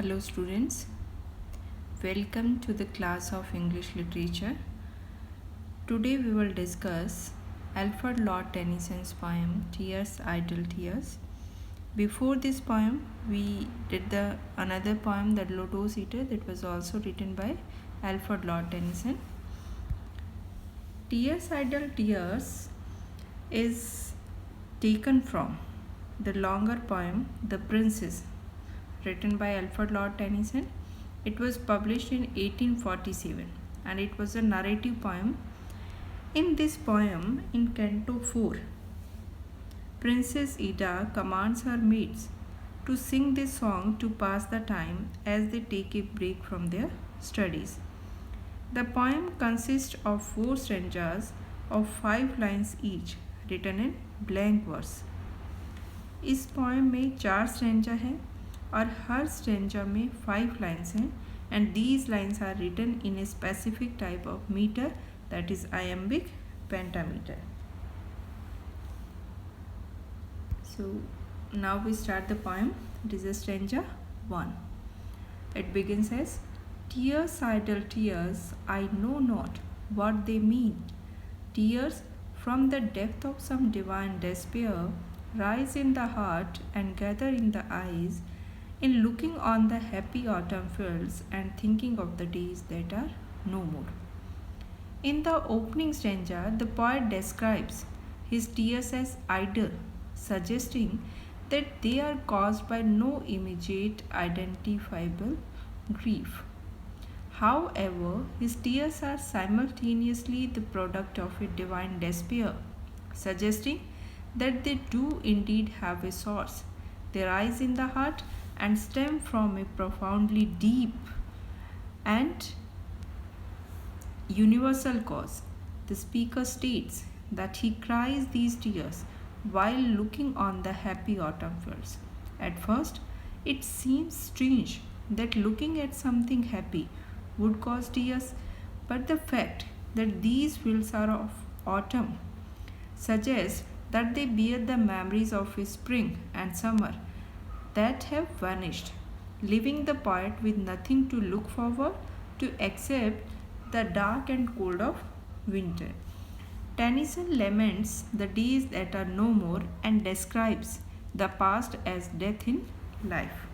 Hello students, welcome to the class of English Literature. Today we will discuss Alfred Lord Tennyson's poem Tears, Idle Tears. Before this poem we did another poem, The Lotus Eater, that was also written by Alfred Lord Tennyson. Tears, Idle Tears is taken from the longer poem The Princess, written by Alfred Lord Tennyson. It was published in 1847 and it was a narrative poem. In this poem, in Canto 4, Princess Ida commands her maids to sing this song to pass the time as they take a break from their studies. The poem consists of 4 stanzas of 5 lines each, written in blank verse. इस poem में 4 stanza हैं और हर stanza में 5 lines हैं and these lines are written in a specific type of meter, that is iambic pentameter. So now we start the poem. It is a stanza 1. It begins as, tears, idle tears, I know not what they mean. Tears from the depth of some divine despair rise in the heart and gather in the eyes, in looking on the happy autumn fields and thinking of the days that are no more. In the opening stanza, the poet describes his tears as idle, suggesting that they are caused by no immediate identifiable grief. However, his tears are simultaneously the product of a divine despair, suggesting that they do indeed have a source. They rise in the heart and stem from a profoundly deep and universal cause. The speaker states that he cries these tears while looking on the happy autumn fields. At first, it seems strange that looking at something happy would cause tears, but the fact that these fields are of autumn suggests that they bear the memories of spring and summer that have vanished, leaving the poet with nothing to look forward to except the dark and cold of winter. Tennyson laments the days that are no more and describes the past as death in life.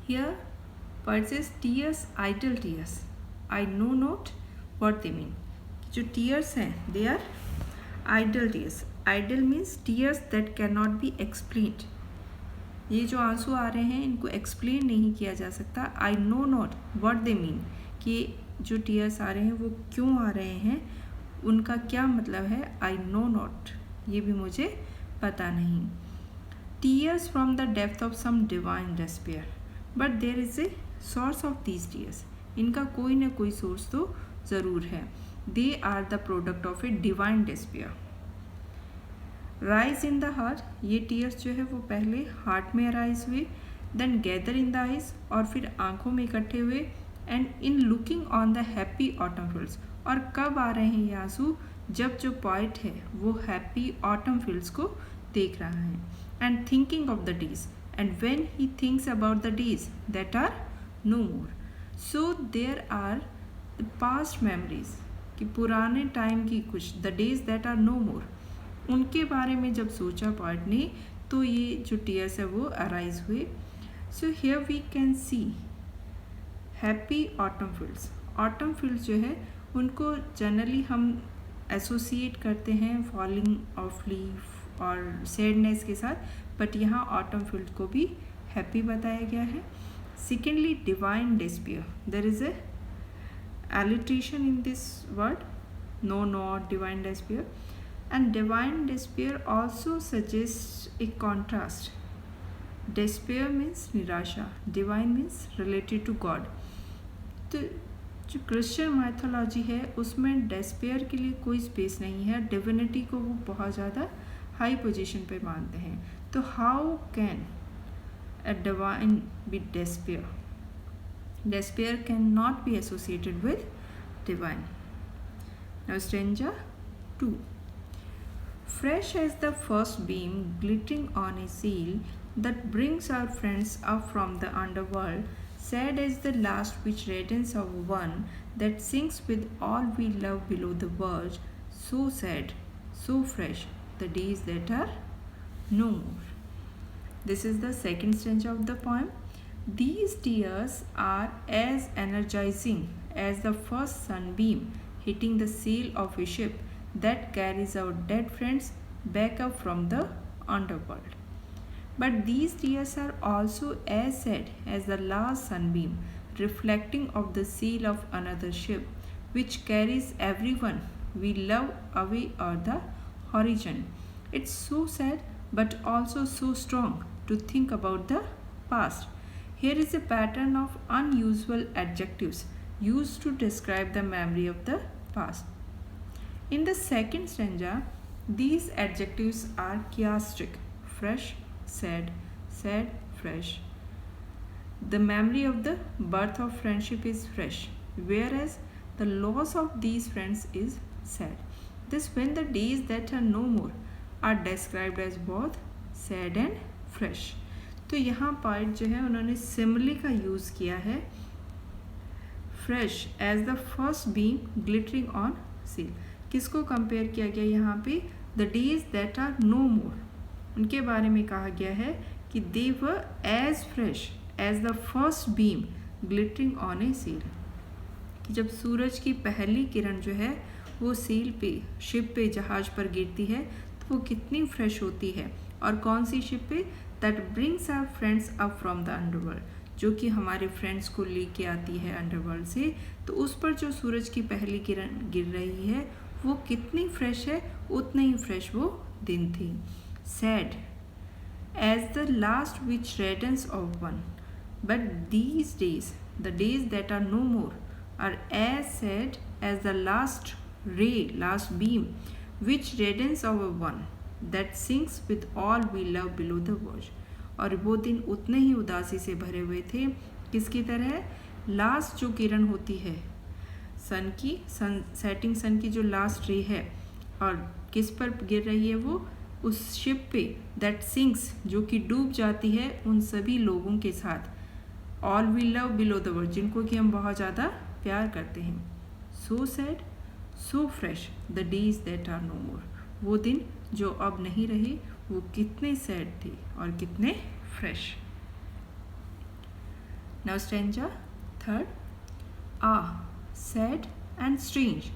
Here, poet says, tears, idle tears, I know not what they mean. जो tears हैं, they are idle tears. Idle means tears that cannot be explained. ये जो आंसू आ रहे हैं इनको explain नहीं किया जा सकता. I know not what they mean, कि जो टीयर्स आ रहे हैं वो क्यों आ रहे हैं, उनका क्या मतलब है. आई नो नॉट, ये भी मुझे पता नहीं. Tears from the depth of some divine despair, but there is a source of these tears. इनका कोई ना कोई सोर्स तो ज़रूर है. They are the product of a divine despair. Rise in the heart, ये टीयर्स जो है वो पहले हार्ट में अराइज हुए, then gather in the eyes, और फिर आंखों में इकट्ठे हुए, and in looking on the happy autumn fields. और कब आ रहे हैं ये आंसू, जब जो पॉइंट है वो हैप्पी ऑटम फील्ड्स को देख रहा है. And thinking of the days, and when he thinks about the days that are no more. So there are the past memories, कि पुराने टाइम की कुछ, the days that are no more, उनके बारे में जब सोचा पॉइंट ने, तो ये जो टीयर्स है वो अराइज हुए. So here we can see happy autumn fields. Autumn fields जो है उनको जनरली हम एसोसिएट करते हैं फॉलिंग ऑफ लीफ और सैडनेस के साथ, बट यहाँ ऑटम फील्ड को भी हैप्पी बताया गया है. Secondly, divine despair, there is a alliteration in this word, no not divine despair. And divine despair also suggests a contrast. Despair means निराशा, divine means related to God. तो जो Christian mythology है उसमें despair के लिए कोई space नहीं है. डिविनिटी को वो बहुत ज़्यादा हाई पोजीशन पे मानते हैं. तो how can a divine be despair? Despair cannot be associated with divine. Now stanza 2. Fresh as the first beam glittering on a sail, that brings our friends up from the underworld. Sad as the last which reddens our one that sinks with all we love below the verge. So sad, so fresh, the days that are no more. This is the second stanza of the poem. These tears are as energizing as the first sunbeam hitting the sail of a ship that carries our dead friends back up from the underworld. But these tears are also as sad as the last sunbeam reflecting off the sail of another ship which carries everyone we love away o'er the horizon. It's so sad but also so strong to think about the past. Here is a pattern of unusual adjectives used to describe the memory of the past. In the second stanza, these adjectives are chiastic: fresh, sad, sad, fresh. The memory of the birth of friendship is fresh, whereas the loss of these friends is sad. This when the days that are no more are described as both sad and fresh. तो यहाँ पर जो है उन्होंने simile का use किया है, fresh as the first beam glittering on sail. किसको कंपेयर किया गया यहाँ पे? The days that are no more. उनके बारे में कहा गया है कि they were as fresh as the first beam glittering on a sail. कि जब सूरज की पहली किरण जो है वो सील पे, शिप पे, जहाज पर गिरती है तो वो कितनी फ्रेश होती है. और कौन सी शिप पे? That brings our friends up from the underworld, जो कि हमारे फ्रेंड्स को लेके आती है अंडरवर्ल्ड से. तो उस पर जो सूरज की पहली किरण गिर रही है वो कितनी फ्रेश है, उतने ही फ्रेश वो दिन थी. Sad as the last which reddens of one, but these days, the days that are no more, are as sad as the last ray, last beam which reddens of one that sinks with all we love below the verge. और वो दिन उतने ही उदासी से भरे हुए थे. किसकी तरह? लास्ट जो किरण होती है सन की, सेटिंग सन की जो लास्ट रे है, और किस पर गिर रही है वो? उस शिप पे दैट सिंक्स, जो कि डूब जाती है उन सभी लोगों के साथ. All we love below the verge, जिनको कि हम बहुत ज़्यादा प्यार करते हैं. So sad, so fresh, the days that are no more. वो दिन जो अब नहीं रहे वो कितने सैड थे और कितने fresh. Now stanza third. Sad and strange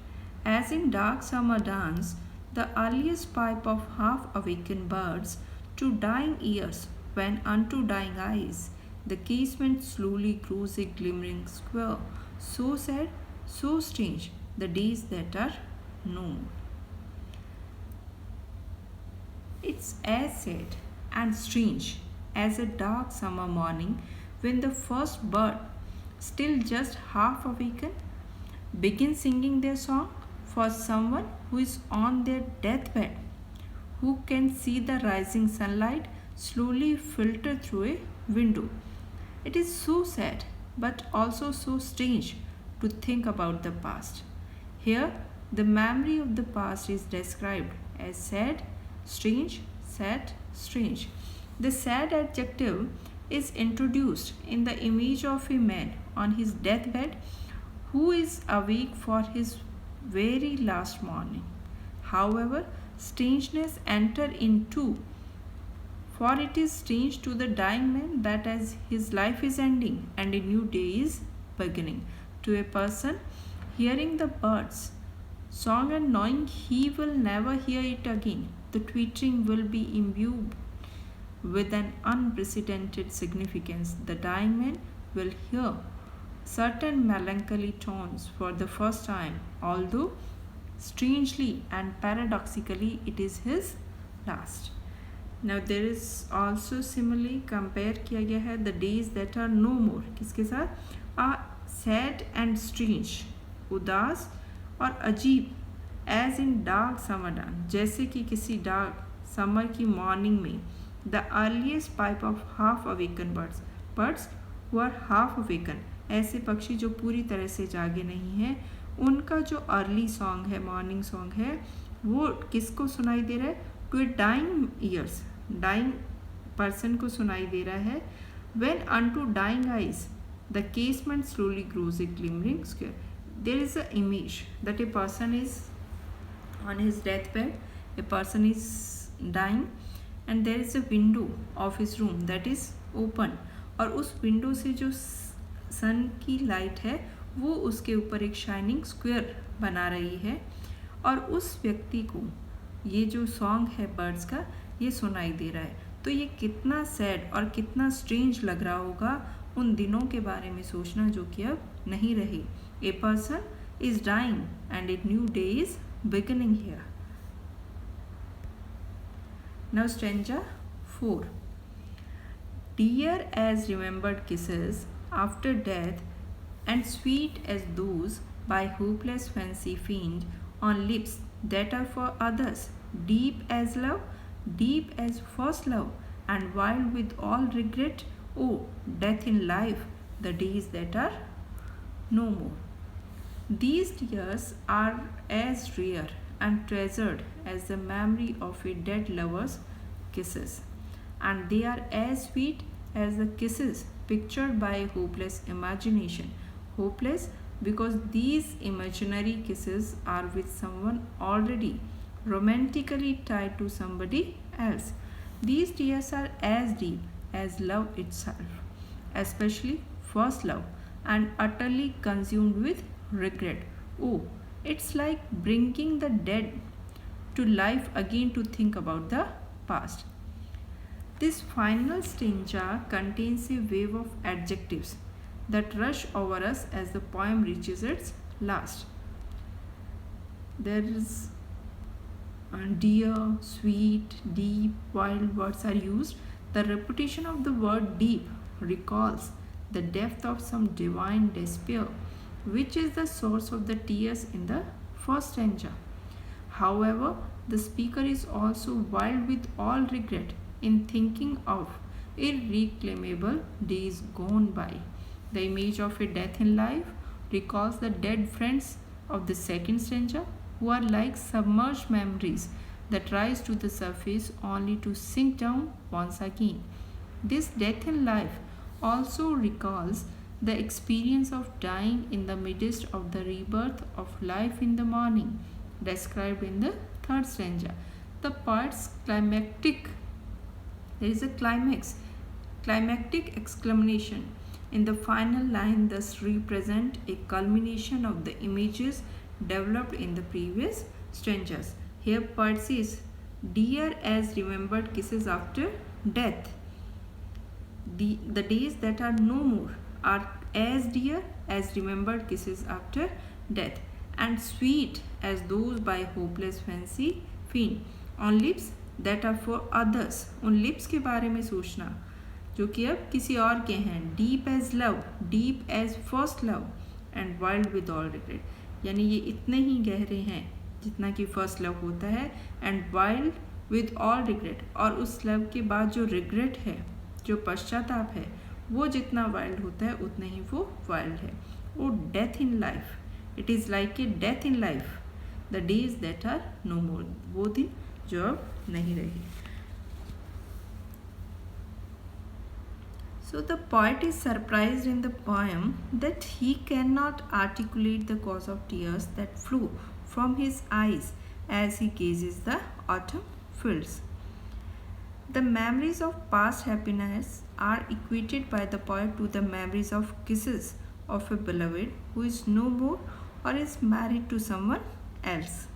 as in dark summer dawns the earliest pipe of half awaken birds to dying ears when unto dying eyes the casement slowly grows a glimmering square. So sad, so strange, the days that are no more. It's as sad and strange as a dark summer morning when the first bird, still just half awakened, begins singing their song for someone who is on their deathbed, who can see the rising sunlight slowly filter through a window. It is so sad but also so strange to think about the past. Here, the memory of the past is described as sad, strange, sad, strange. The sad adjective is introduced in the image of a man on his deathbed who is awake for his very last morning. However, strangeness enter in too, for it is strange to the dying man that as his life is ending and a new day is beginning. To a person hearing the birds' song and knowing he will never hear it again, the twittering will be imbued with an unprecedented significance. The dying man will hear certain melancholy tones for the first time, although strangely and paradoxically it is his last. Now there is also similarly compare किया गया है the days that are no more. किसके साथ? are sad and strange, उदास और अजीब, as in dark summer dawns, जैसे कि किसी डार्क समर की मॉर्निंग में. The earliest pipe of half awaken birds who are half awaken, ऐसे पक्षी जो पूरी तरह से जागे नहीं हैं, उनका जो अर्ली सॉन्ग है, मॉर्निंग सॉन्ग है, वो किसको सुनाई दे रहा है? To a dying ears, dying person को सुनाई दे रहा है. When unto dying eyes the casement slowly grows a glimmering square. There is an image that a person is on his deathbed, a person is dying, and there is a window of his room that is open. और उस window से जो सन की light है वो उसके ऊपर एक शाइनिंग स्क्वायर बना रही है, और उस व्यक्ति को ये जो सॉन्ग है बर्ड्स का ये सुनाई दे रहा है. तो ये कितना सैड और कितना स्ट्रेंज लग रहा होगा उन दिनों के बारे में सोचना जो कि अब नहीं रहे. A person is dying and a new day is beginning here. Now stanza 4. Dear as remembered kisses after death, and sweet as those by hopeless fancy feigned on lips that are for others, deep as love, deep as first love, and wild with all regret, oh, death in life, the days that are no more. These tears are as rare and treasured as the memory of a dead lover's kisses, and they are as sweet as the kisses pictured by a hopeless imagination. Hopeless because these imaginary kisses are with someone already romantically tied to somebody else. These tears are as deep as love itself, especially first love, and utterly consumed with regret. Oh, it's like bringing the dead to life again to think about the past. This final stanza contains a wave of adjectives that rush over us as the poem reaches its last. There is dear, sweet, deep, wild words are used. The repetition of the word deep recalls the depth of some divine despair, which is the source of the tears in the first stanza. However, the speaker is also wild with all regret in thinking of irreclaimable days gone by. The image of a death in life recalls the dead friends of the second stanza, who are like submerged memories that rise to the surface only to sink down once again. This death in life also recalls the experience of dying in the midst of the rebirth of life in the morning, described in the third stanza. The poet's there is a climactic exclamation in the final line thus represent a culmination of the images developed in the previous stanzas. Here poet says, dear as remembered kisses after death. The days that are no more are as dear as remembered kisses after death, and sweet as those by hopeless fancy feigned on lips that are for others. उन lips के बारे में सोचना जो कि अब किसी और के हैं. deep as love, deep as first love, and wild with all regret. यानी ये इतने ही गहरे हैं जितना कि फर्स्ट लव होता है, and wild with all regret, और उस लव के बाद जो रिग्रेट है, जो पश्चाताप है, वो जितना वाइल्ड होता है उतना ही वो वाइल्ड है. O death in life, it is like a death in life, the days that are no more, वो दिन जो अब नहीं रहे. So the poet is surprised in the poem that he cannot articulate the cause of tears that flow from his eyes as he gazes the autumn fields. The memories of past happiness are equated by the poet to the memories of kisses of a beloved who is no more or is married to someone else.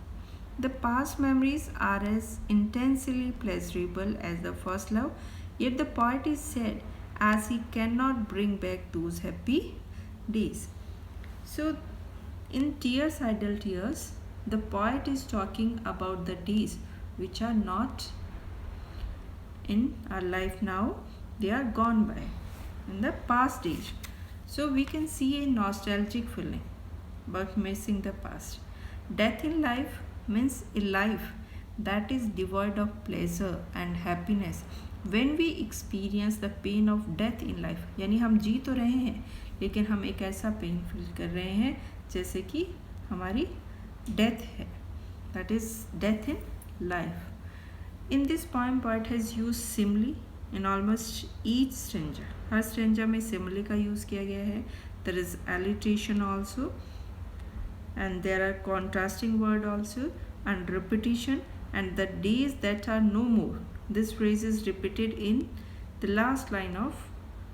The past memories are as intensely pleasurable as the first love, yet the poet is sad as he cannot bring back those happy days. So, in Tears Idle Tears, the poet is talking about the days which are not in our life now, they are gone by in the past age. So, we can see a nostalgic feeling about missing the past. Death in life means a life that is devoid of pleasure and happiness. When we experience the pain of death in life, यानी हम जी तो रहे हैं लेकिन हम एक ऐसा pain feel कर रहे हैं जैसे कि हमारी डेथ है, that is death in life. In this poem, poet has used simile, in almost each stanza. Her stanza में simile का use किया गया है. There is alliteration also, and there are contrasting word also, and repetition, and the days that are no more. This phrase is repeated in the last line of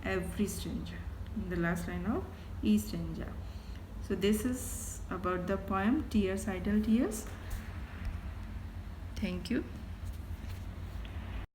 every stanza. In the last line of each stanza. So this is about the poem Tears, Idle Tears. Thank you.